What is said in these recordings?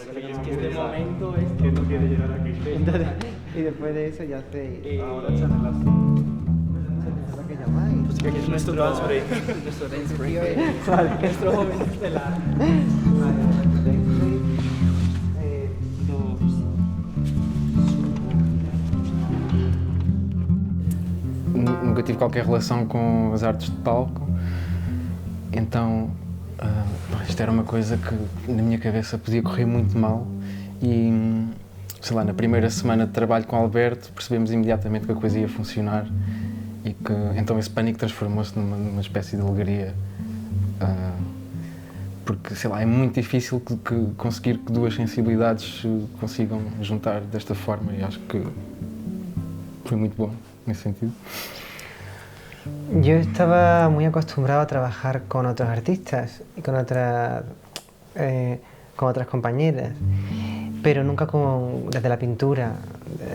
Es que este momento es que no quiere llegar aquí. Entonces, y después de eso ya se... Ahora charlas. ¿Qué llamáis? Que aquí es nuestro dance break. Nuestro dance break. Nuestro momento estelar. Nunca tive qualquer relação com as artes de palco, então isto era uma coisa que na minha cabeça podia correr muito mal e, sei lá, na primeira semana de trabalho com o Alberto percebemos imediatamente que a coisa ia funcionar e que então esse pânico transformou-se numa espécie de alegria, porque, sei lá, é muito difícil conseguir que duas sensibilidades se consigam juntar desta forma e acho que foi muito bom nesse sentido. Yo estaba muy acostumbrado a trabajar con otros artistas y con otras compañeras, pero nunca desde la pintura.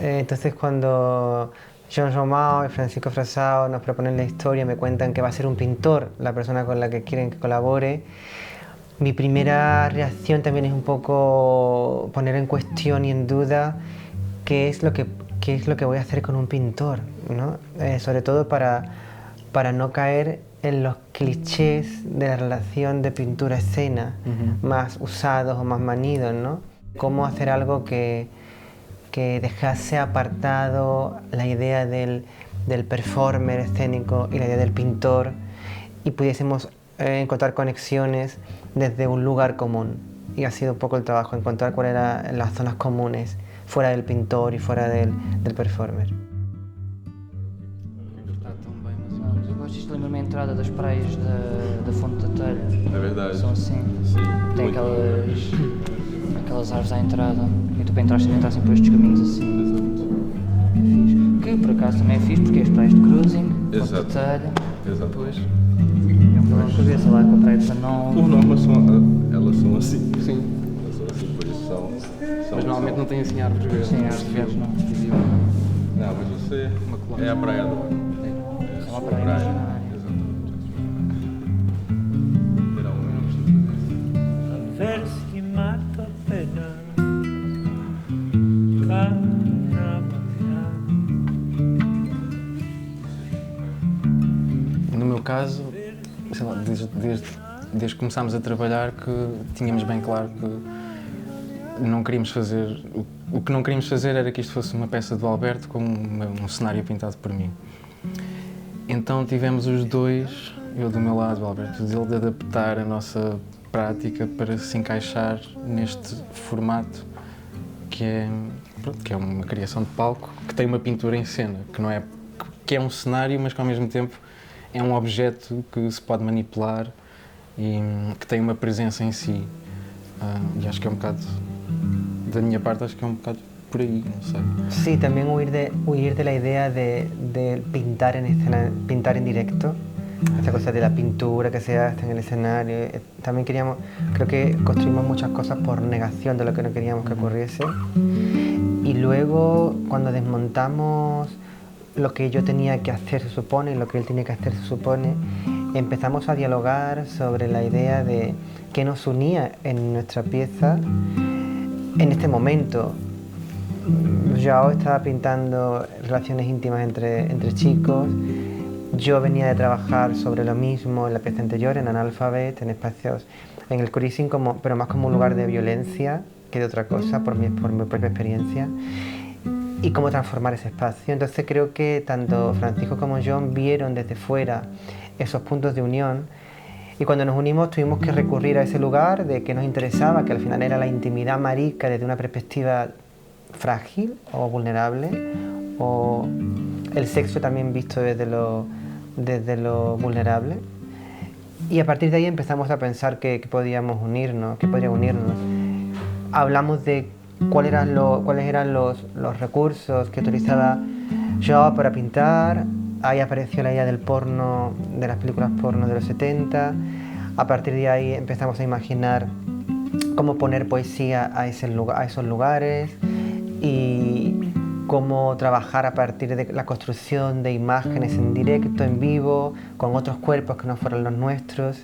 Entonces cuando John Romao y Francisco Frasao nos proponen la historia, me cuentan que va a ser un pintor la persona con la que quieren que colabore, mi primera reacción también es un poco poner en cuestión y en duda qué es lo que voy a hacer con un pintor, ¿no? Sobre todo para no caer en los clichés de la relación de pintura-escena, más usados o más manidos, ¿no? Cómo hacer algo que dejase apartado la idea del performer escénico y la idea del pintor y pudiésemos encontrar conexiones desde un lugar común. Y ha sido un poco el trabajo, encontrar cuáles eran las zonas comunes fuera del pintor y fuera del performer. Eu gosto disto, lembra-me a entrada das praias da Fonte da Telha. É verdade. São assim. Sim. Tem Muito aquelas árvores à entrada e tu para entrar assim por estes caminhos assim. Exato. É fixe. Que por acaso também é fixe porque é as praias de Cruising, Fonte Exato. da Telha. Exato. Depois é um problema de cabeça lá com a praia de 19. Por norma, elas são assim. Sim, Elas são assim, por isso são mas normalmente não tem assim árvores verdes. Sim, árvores verdes não. Não, mas você é a praia do ano. É uma praia imaginária. Exatamente. Verão, eu não costumo fazer isso. Versi mata pena Canna No meu caso, sei lá, desde que começámos a trabalhar que tínhamos bem claro que não queríamos fazer, o que não queríamos fazer era que isto fosse uma peça do Alberto com um cenário pintado por mim. Então tivemos os dois, eu do meu lado, o Alberto dele, de adaptar a nossa prática para se encaixar neste formato que é uma criação de palco, que tem uma pintura em cena, que é um cenário, mas que ao mesmo tempo é um objeto que se pode manipular e que tem uma presença em si. E acho que é um bocado, da minha parte, acho que é um bocado por ahí, no sé. Sí, también huir de la idea de pintar en escena, pintar en directo, esta cosa de la pintura que se hace en el escenario. También creo que construimos muchas cosas por negación de lo que no queríamos que ocurriese. Y luego, cuando desmontamos lo que yo tenía que hacer, se supone, y lo que él tiene que hacer, se supone, empezamos a dialogar sobre la idea de qué nos unía en nuestra pieza en este momento. Joao estaba pintando relaciones íntimas entre chicos, yo venía de trabajar sobre lo mismo en la pieza anterior, en Analphabet, en espacios, en el Cruising, pero más como un lugar de violencia que de otra cosa, por mi propia experiencia, y cómo transformar ese espacio. Entonces creo que tanto Francisco como John vieron desde fuera esos puntos de unión, y cuando nos unimos tuvimos que recurrir a ese lugar de que nos interesaba, que al final era la intimidad marica desde una perspectiva frágil o vulnerable, o el sexo también visto desde lo vulnerable. Y a partir de ahí empezamos a pensar que podíamos unirnos, que podría unirnos. Hablamos de cuáles eran los recursos que utilizaba Joao para pintar. Ahí apareció la idea del porno, de las películas porno de los 70. A partir de ahí empezamos a imaginar cómo poner poesía a esos lugares y cómo trabajar a partir de la construcción de imágenes en directo, en vivo, con otros cuerpos que no fueran los nuestros.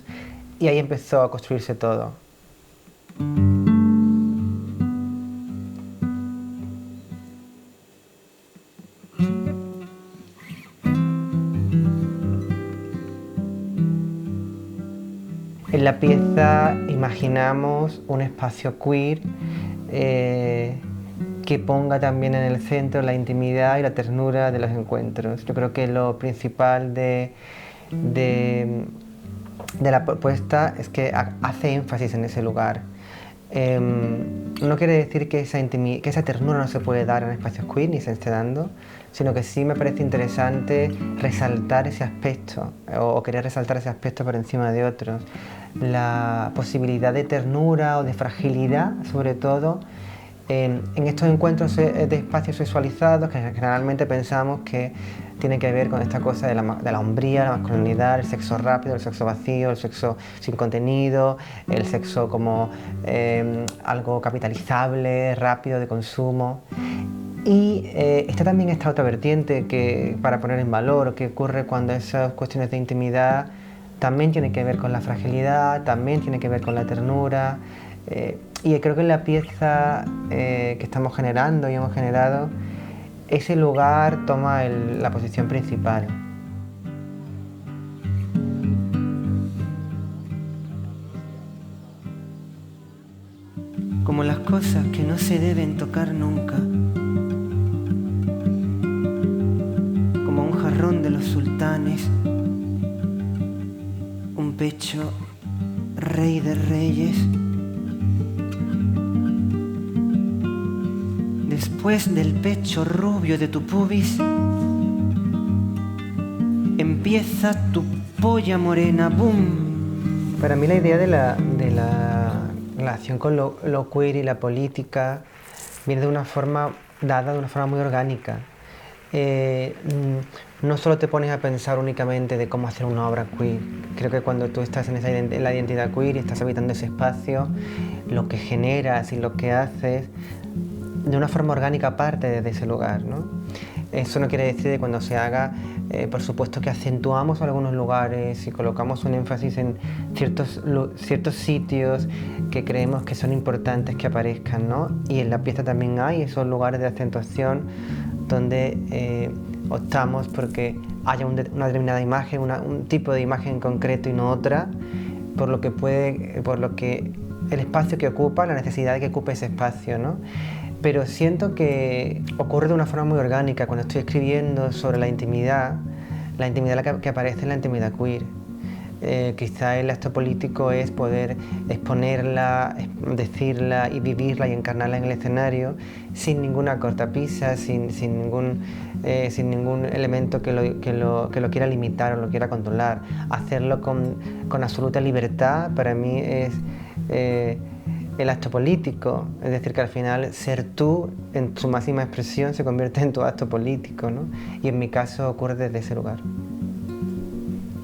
Y ahí empezó a construirse todo. la pieza imaginamos un espacio queer que ponga también en el centro la intimidad y la ternura de los encuentros. Yo creo que lo principal de la propuesta es que hace énfasis en ese lugar. No quiere decir que esa ternura no se puede dar en espacios queer ni se esté dando, sino que sí me parece interesante resaltar ese aspecto o querer resaltar ese aspecto por encima de otros. La posibilidad de ternura o de fragilidad, sobre todo, en estos encuentros de espacios sexualizados que generalmente pensamos que tiene que ver con esta cosa de la hombría, la masculinidad, el sexo rápido, el sexo vacío, el sexo sin contenido, el sexo como algo capitalizable, rápido, de consumo. Y está también esta otra vertiente que, para poner en valor, que ocurre cuando esas cuestiones de intimidad también tienen que ver con la fragilidad, también tienen que ver con la ternura. Y creo que en la pieza que estamos generando y hemos generado, ese lugar toma la posición principal. Como las cosas que no se deben tocar nunca, como un jarrón de los sultanes, un pecho rey de reyes. Después del pecho rubio de tu pubis, empieza tu polla morena, boom. Para mí la idea de la relación con lo queer y la política viene de una forma dada, de una forma muy orgánica. No solo te pones a pensar únicamente de cómo hacer una obra queer. Creo que cuando tú estás en la identidad queer y estás habitando ese espacio, lo que generas y lo que haces de una forma orgánica parte de ese lugar, ¿no? Eso no quiere decir que cuando se haga, por supuesto que acentuamos algunos lugares y colocamos un énfasis en ciertos sitios que creemos que son importantes que aparezcan, ¿no? Y en la pieza también hay esos lugares de acentuación donde optamos porque haya una determinada imagen, un tipo de imagen concreto y no otra, por lo que el espacio que ocupa, la necesidad de que ocupe ese espacio, ¿no? Pero siento que ocurre de una forma muy orgánica cuando estoy escribiendo sobre la intimidad que aparece en la intimidad queer. Quizá el acto político es poder exponerla, decirla y vivirla y encarnarla en el escenario sin ninguna cortapisa, sin ningún elemento que lo quiera limitar o lo quiera controlar. Hacerlo con absoluta libertad para mí es el acto político, es decir, que al final ser tú en su máxima expresión se convierte en tu acto político, ¿no? E en mi caso ocurre desde esse lugar.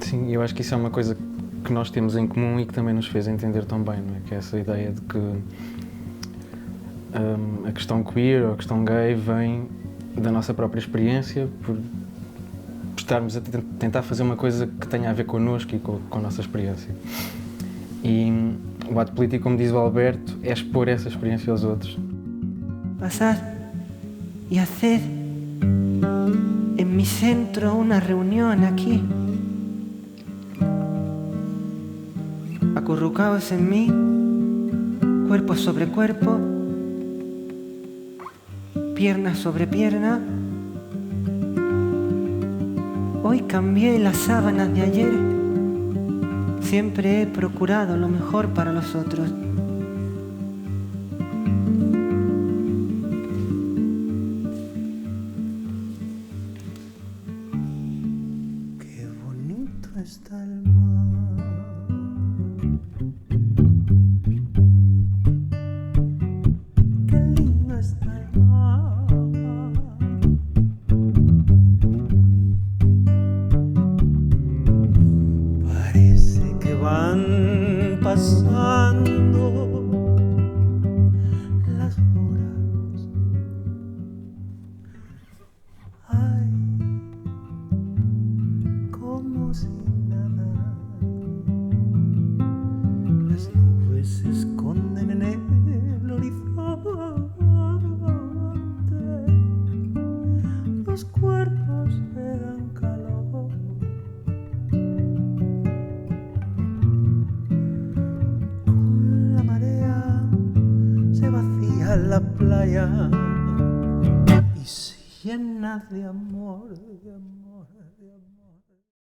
Sim, eu acho que isso é uma coisa que nós temos em comum e que também nos fez entender tão bem, não é? Que é essa ideia de que a questão queer ou a questão gay vem da nossa própria experiência, por estarmos a tentar fazer uma coisa que tenha a ver connosco e com a nossa experiência. E o ato político, como diz o Alberto, é expor essa experiência aos outros. Pasar y hacer en mi centro una reunión aquí, acurrucados en mí, cuerpo sobre cuerpo, pierna sobre pierna. Hoy cambié las sábanas de ayer. Siempre he procurado lo mejor para los otros. Qué bonito está el mar. Qué lindo está el mar. Parece que van pasando las horas. Ay, como si nada. Las nubes se esconden en el horizonte. Los cuerpos se dan calor. a la playa y se llena de amor, de amor.